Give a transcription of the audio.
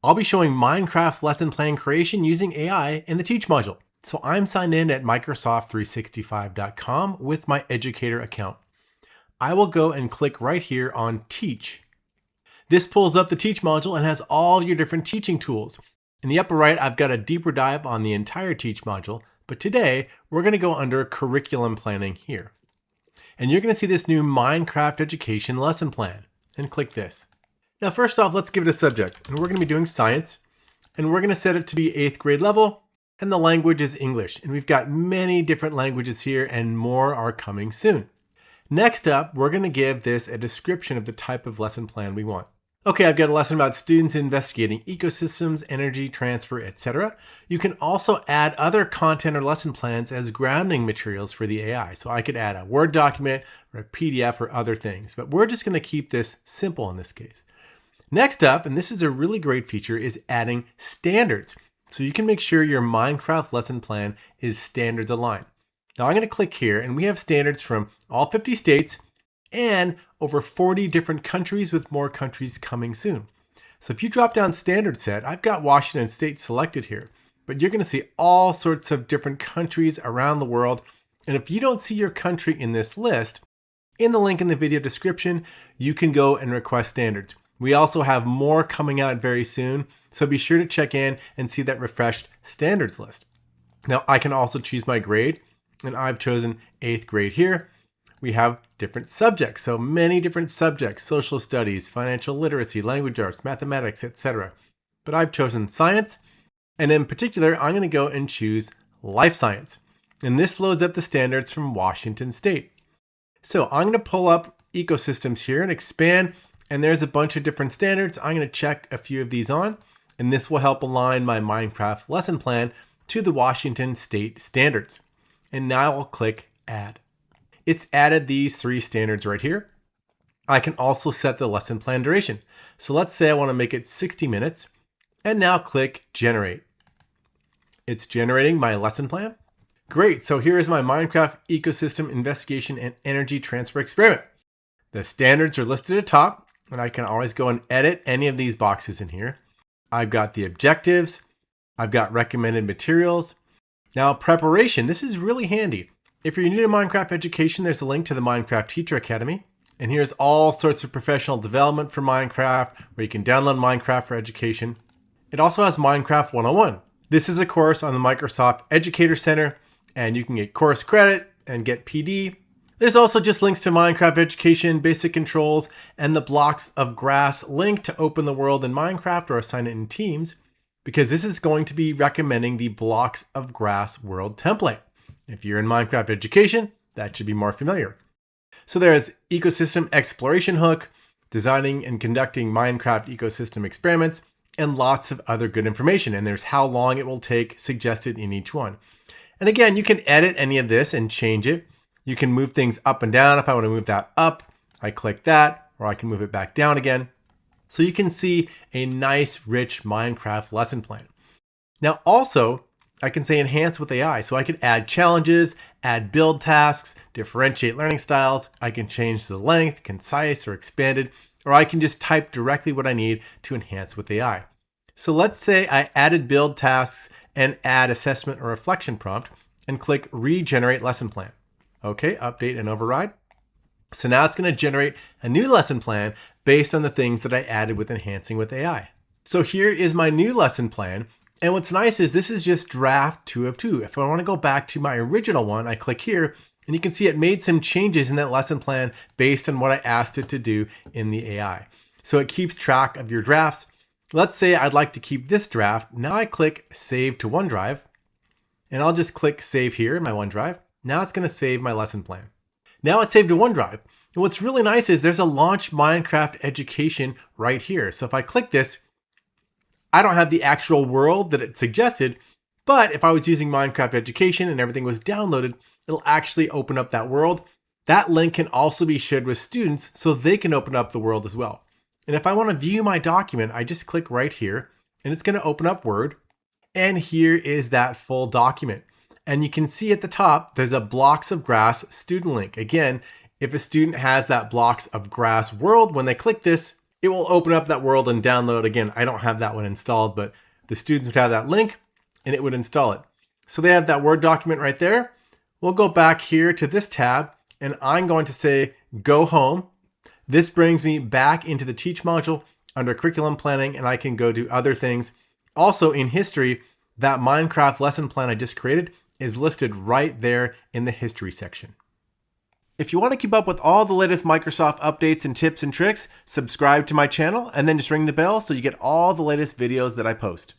I'll be showing Minecraft lesson plan creation using AI in the Teach module. So I'm signed in at Microsoft365.com with my educator account. I will go and click right here on Teach. This pulls up the Teach module and has all your different teaching tools. In the upper right, I've got a deeper dive on the entire Teach module, but today we're going to go under Curriculum Planning here. And you're going to see this new Minecraft Education lesson plan, and click this. Now, first off, let's give it a subject, and we're going to be doing science, and we're going to set it to be 8th grade level, and the language is English. And we've got many different languages here, and more are coming soon. Next up, we're going to give this a description of the type of lesson plan we want. Okay, I've got a lesson about students investigating ecosystems, energy transfer, etc. You can also add other content or lesson plans as grounding materials for the AI. So I could add a Word document or a PDF or other things, but we're just going to keep this simple in this case. Next up, and this is a really great feature, is adding standards. So you can make sure your Minecraft lesson plan is standards aligned. Now I'm going to click here, and we have standards from all 50 states and over 40 different countries, with more countries coming soon. So if you drop down standard set, I've got Washington State selected here, but you're going to see all sorts of different countries around the world. And if you don't see your country in this list, in the link in the video description, you can go and request standards. We also have more coming out very soon, so be sure to check in and see that refreshed standards list. Now I can also choose my grade, and I've chosen 8th grade here. We have different subjects, so many different subjects: social studies, financial literacy, language arts, mathematics, etc. But I've chosen science, and in particular, I'm going to go and choose life science. And this loads up the standards from Washington State. So I'm going to pull up ecosystems here and expand, and there's a bunch of different standards. I'm going to check a few of these on, and this will help align my Minecraft lesson plan to the Washington State standards. And now I'll click Add. It's added these 3 standards right here. I can also set the lesson plan duration. So let's say I want to make it 60 minutes, and now click Generate. It's generating my lesson plan. Great, so here is my Minecraft Ecosystem Investigation and Energy Transfer Experiment. The standards are listed at the top, and I can always go and edit any of these boxes in here. I've got the objectives. I've got recommended materials. Now, preparation, this is really handy. If you're new to Minecraft education, there's a link to the Minecraft Teacher Academy. And here's all sorts of professional development for Minecraft, where you can download Minecraft for education. It also has Minecraft 101. This is a course on the Microsoft Educator Center, and you can get course credit and get PD. There's also just links to Minecraft education, basic controls, and the blocks of grass link to open the world in Minecraft or assign it in teams, because this is going to be recommending the blocks of grass world template. If you're in Minecraft education, that should be more familiar. So there's ecosystem exploration hook, designing and conducting Minecraft ecosystem experiments, and lots of other good information. And there's how long it will take suggested in each one. And again, you can edit any of this and change it. You can move things up and down. If I want to move that up, I click that, or I can move it back down again. So you can see a nice, rich Minecraft lesson plan. Now also, I can say enhance with AI. So I can add challenges, add build tasks, differentiate learning styles. I can change the length, concise or expanded, or I can just type directly what I need to enhance with AI. So let's say I added build tasks and add assessment or reflection prompt, and click regenerate lesson plan. Okay, update and override. So now it's going to generate a new lesson plan based on the things that I added with enhancing with AI. So here is my new lesson plan. And what's nice is this is just draft 2 of 2. If I want to go back to my original one, I click here, and you can see it made some changes in that lesson plan based on what I asked it to do in the AI. So it keeps track of your drafts. Let's say I'd like to keep this draft. Now I click Save to OneDrive, and I'll just click Save here in my OneDrive. Now it's going to save my lesson plan. Now it's saved to OneDrive. And what's really nice is there's a Launch Minecraft Education right here. So if I click this, I don't have the actual world that it suggested, but if I was using Minecraft Education and everything was downloaded, it'll actually open up that world. That link can also be shared with students so they can open up the world as well. And if I want to view my document, I just click right here, and it's going to open up Word. And here is that full document. And you can see at the top, there's a blocks of grass student link. Again, if a student has that blocks of grass world, when they click this, it will open up that world and download. Again, I don't have that one installed, but the students would have that link and it would install it. So they have that Word document right there. We'll go back here to this tab and I'm going to say go home. This brings me back into the Teach module under curriculum planning, and I can go do other things. Also in history, that Minecraft lesson plan I just created is listed right there in the history section. If you want to keep up with all the latest Microsoft updates and tips and tricks, subscribe to my channel and then just ring the bell so you get all the latest videos that I post.